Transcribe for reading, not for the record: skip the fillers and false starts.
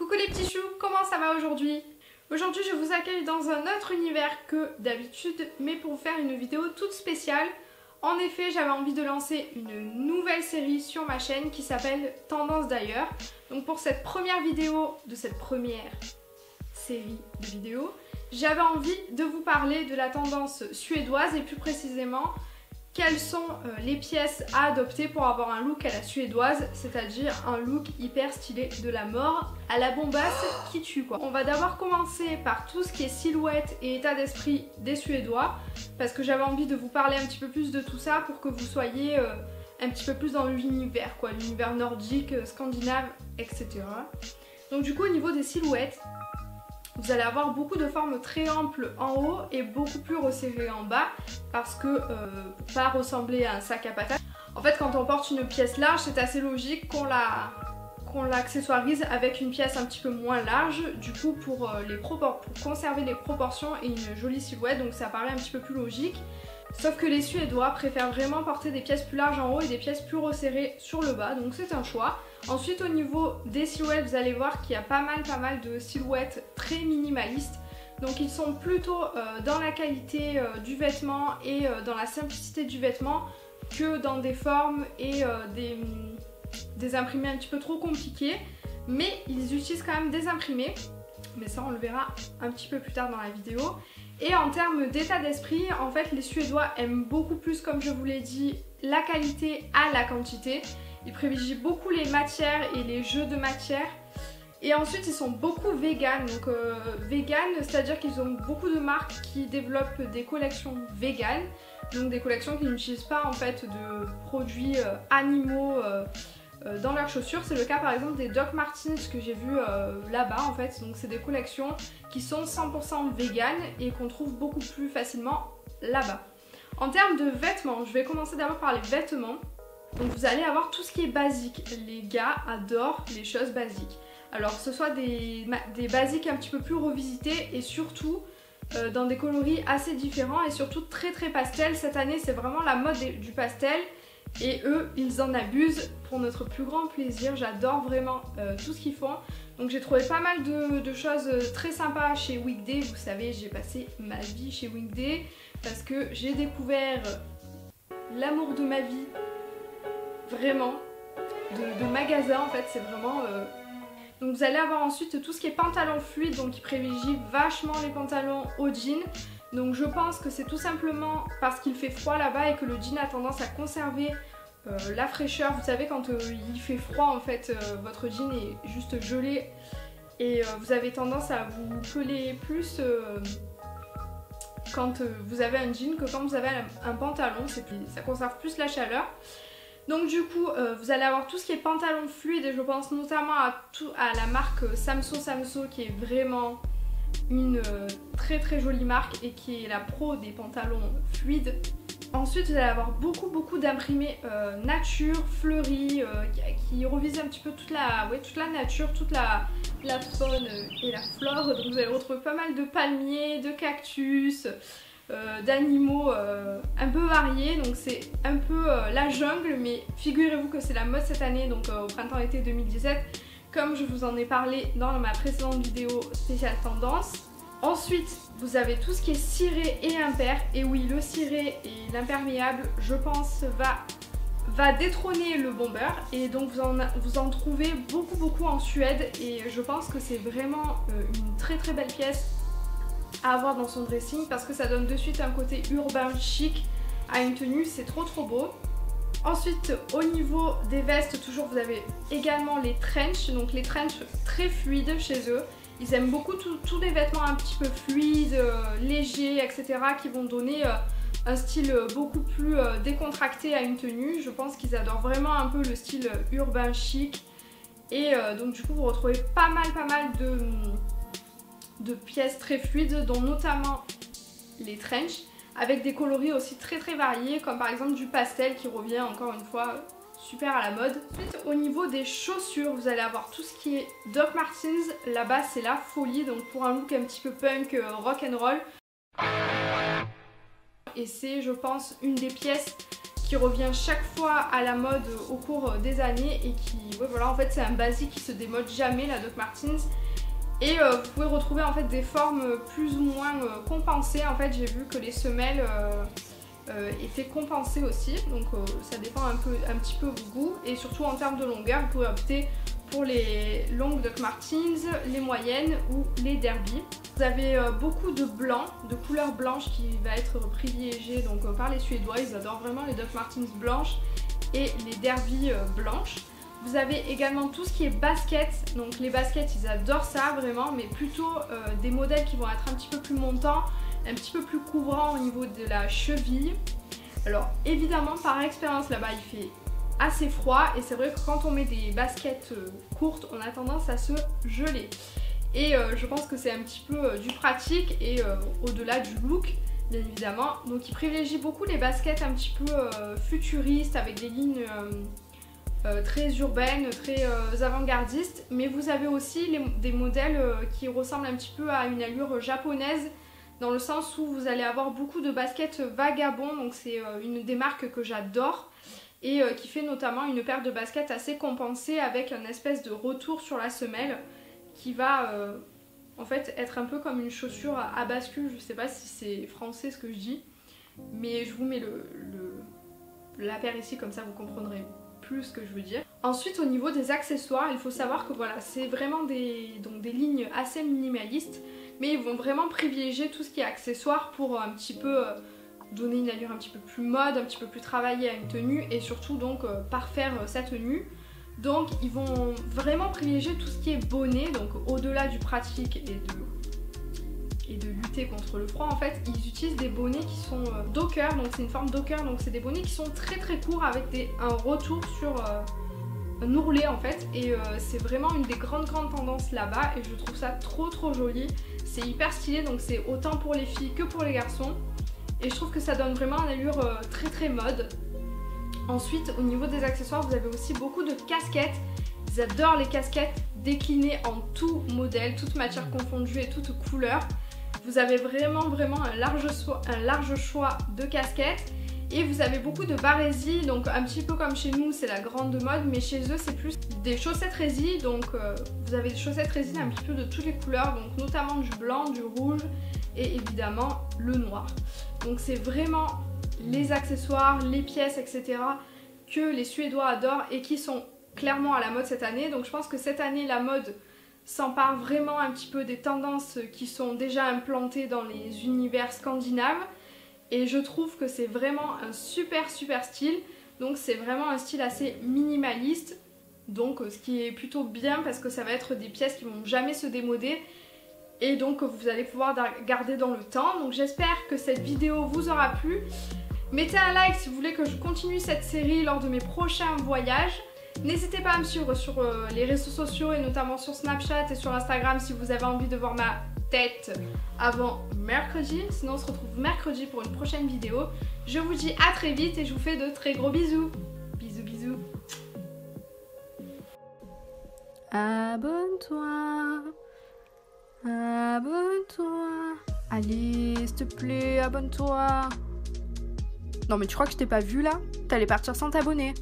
Coucou les petits choux, comment ça va aujourd'hui? Aujourd'hui je vous accueille dans un autre univers que d'habitude, mais pour vous faire une vidéo toute spéciale. En effet, j'avais envie de lancer une nouvelle série sur ma chaîne qui s'appelle Tendance d'ailleurs. Donc pour cette première vidéo de cette première série de vidéos, j'avais envie de vous parler de la tendance suédoise et plus précisément quelles sont les pièces à adopter pour avoir un look à la suédoise, c'est-à-dire un look hyper stylé de la mort à la bombasse qui tue quoi. On va d'abord commencer par tout ce qui est silhouette et état d'esprit des Suédois parce que j'avais envie de vous parler un petit peu plus de tout ça pour que vous soyez un petit peu plus dans l'univers quoi, l'univers nordique, scandinave, etc. Donc du coup au niveau des silhouettes, vous allez avoir beaucoup de formes très amples en haut et beaucoup plus resserrées en bas parce que pour pas ressembler à un sac à patates. En fait quand on porte une pièce large c'est assez logique qu'on l'accessoirise avec une pièce un petit peu moins large du coup pour conserver les proportions et une jolie silhouette, donc ça paraît un petit peu plus logique. Sauf que les Suédois préfèrent vraiment porter des pièces plus larges en haut et des pièces plus resserrées sur le bas, donc c'est un choix. Ensuite au niveau des silhouettes, vous allez voir qu'il y a pas mal de silhouettes très minimalistes. Donc ils sont plutôt dans la qualité du vêtement et dans la simplicité du vêtement que dans des formes et des imprimés un petit peu trop compliqués. Mais ils utilisent quand même des imprimés, mais ça on le verra un petit peu plus tard dans la vidéo. Et en termes d'état d'esprit, en fait les Suédois aiment beaucoup plus, comme je vous l'ai dit, la qualité à la quantité. Ils privilégient beaucoup les matières et les jeux de matières. Et ensuite ils sont beaucoup vegan, donc vegan, c'est-à-dire qu'ils ont beaucoup de marques qui développent des collections vegan, donc des collections qui n'utilisent pas en fait de produits animaux dans leurs chaussures. C'est le cas par exemple des Doc Martens que j'ai vu là-bas en fait, donc c'est des collections qui sont 100% vegan et qu'on trouve beaucoup plus facilement là-bas. En termes de vêtements, je vais commencer d'abord par les vêtements. Donc vous allez avoir tout ce qui est basique, les gars adorent les choses basiques. Alors que ce soit des basiques un petit peu plus revisités et surtout dans des coloris assez différents et surtout très pastel. Cette année c'est vraiment la mode du pastel et eux ils en abusent pour notre plus grand plaisir. J'adore vraiment tout ce qu'ils font. Donc j'ai trouvé pas mal de choses très sympas chez Weekday. Vous savez, j'ai passé ma vie chez Weekday parce que j'ai découvert l'amour de ma vie. Vraiment, de magasin en fait, c'est vraiment... Donc vous allez avoir ensuite tout ce qui est pantalon fluide, donc ils privilégient vachement les pantalons au jean. Donc je pense que c'est tout simplement parce qu'il fait froid là-bas et que le jean a tendance à conserver la fraîcheur. Vous savez quand il fait froid en fait, votre jean est juste gelé et vous avez tendance à vous peler plus quand vous avez un jean que quand vous avez un pantalon, ça conserve plus la chaleur. Donc du coup vous allez avoir tout ce qui est pantalon fluide et je pense notamment à la marque Samso qui est vraiment une très jolie marque et qui est la pro des pantalons fluides. Ensuite vous allez avoir beaucoup d'imprimés nature, fleuris, qui revisent un petit peu toute la nature, toute la faune et la flore. Donc vous allez retrouver pas mal de palmiers, de cactus, d'animaux un peu variés, donc c'est un peu la jungle, mais figurez-vous que c'est la mode cette année, donc au printemps-été 2017, comme je vous en ai parlé dans ma précédente vidéo spéciale tendance. Ensuite vous avez tout ce qui est ciré et impair, et oui, le ciré et l'imperméable je pense va détrôner le bomber, et donc vous en trouvez beaucoup en Suède, et je pense que c'est vraiment une très belle pièce à avoir dans son dressing parce que ça donne de suite un côté urbain chic à une tenue, c'est trop beau. Ensuite au niveau des vestes, toujours vous avez également les trench, donc les trench très fluides chez eux. Ils aiment beaucoup tous les vêtements un petit peu fluides, légers, etc. qui vont donner un style beaucoup plus décontracté à une tenue. Je pense qu'ils adorent vraiment un peu le style urbain chic et donc du coup vous retrouvez pas mal de pièces très fluides, dont notamment les trench, avec des coloris aussi très variés, comme par exemple du pastel qui revient encore une fois super à la mode. Ensuite au niveau des chaussures, vous allez avoir tout ce qui est Doc Martens, là-bas c'est la folie, donc pour un look un petit peu punk, rock and roll. Et c'est je pense une des pièces qui revient chaque fois à la mode au cours des années et qui, ouais, voilà, en fait c'est un basique qui se démode jamais, la Doc Martens. Et vous pouvez retrouver en fait des formes plus ou moins compensées. En fait j'ai vu que les semelles étaient compensées aussi, donc ça dépend un petit peu du goût. Et surtout en termes de longueur, vous pouvez opter pour les longues Doc Martens, les moyennes ou les derby. Vous avez beaucoup de blanc, de couleur blanche qui va être privilégiée donc, par les Suédois. Ils adorent vraiment les Doc Martens blanches et les derby blanches. Vous avez également tout ce qui est basket, donc les baskets ils adorent ça vraiment, mais plutôt des modèles qui vont être un petit peu plus montants, un petit peu plus couvrants au niveau de la cheville. Alors évidemment par expérience là-bas il fait assez froid et c'est vrai que quand on met des baskets courtes on a tendance à se geler. Et je pense que c'est un petit peu du pratique et au-delà du look bien évidemment. Donc ils privilégient beaucoup les baskets un petit peu futuristes avec des lignes très urbaines, très avant-gardistes, mais vous avez aussi des modèles qui ressemblent un petit peu à une allure japonaise, dans le sens où vous allez avoir beaucoup de baskets vagabonds, donc c'est une des marques que j'adore, et qui fait notamment une paire de baskets assez compensée avec un espèce de retour sur la semelle qui va en fait être un peu comme une chaussure à bascule. Je sais pas si c'est français ce que je dis, mais je vous mets la paire ici, comme ça vous comprendrez plus ce que je veux dire. Ensuite au niveau des accessoires, il faut savoir que voilà, c'est vraiment des lignes assez minimalistes, mais ils vont vraiment privilégier tout ce qui est accessoires pour un petit peu donner une allure un petit peu plus mode, un petit peu plus travaillée à une tenue et surtout donc parfaire sa tenue. Donc ils vont vraiment privilégier tout ce qui est bonnet, donc au-delà du pratique et de lutter contre le froid en fait, ils utilisent des bonnets qui sont docker, donc c'est une forme docker, donc c'est des bonnets qui sont très courts avec un retour sur un ourlet en fait, et c'est vraiment une des grandes tendances là-bas et je trouve ça trop joli, c'est hyper stylé, donc c'est autant pour les filles que pour les garçons et je trouve que ça donne vraiment une allure très mode. Ensuite au niveau des accessoires vous avez aussi beaucoup de casquettes, ils adorent les casquettes déclinées en tout modèle, toute matière confondue et toute couleur. Vous avez vraiment un large choix de casquettes et vous avez beaucoup de barésies, donc un petit peu comme chez nous c'est la grande mode, mais chez eux c'est plus des chaussettes résines, donc vous avez des chaussettes résines un petit peu de toutes les couleurs, donc notamment du blanc, du rouge et évidemment le noir. Donc c'est vraiment les accessoires, les pièces etc. que les Suédois adorent et qui sont clairement à la mode cette année. Donc je pense que cette année la mode s'empare vraiment un petit peu des tendances qui sont déjà implantées dans les univers scandinaves et je trouve que c'est vraiment un super style. Donc c'est vraiment un style assez minimaliste, donc ce qui est plutôt bien parce que ça va être des pièces qui vont jamais se démoder et donc vous allez pouvoir garder dans le temps. Donc j'espère que cette vidéo vous aura plu. Mettez un like si vous voulez que je continue cette série lors de mes prochains voyages. N'hésitez pas à me suivre sur les réseaux sociaux et notamment sur Snapchat et sur Instagram si vous avez envie de voir ma tête avant mercredi. Sinon on se retrouve mercredi pour une prochaine vidéo. Je vous dis à très vite et je vous fais de très gros bisous. Bisous. Abonne-toi. Allez, s'il te plaît, abonne-toi. Non mais tu crois que je t'ai pas vu là? T'allais partir sans t'abonner.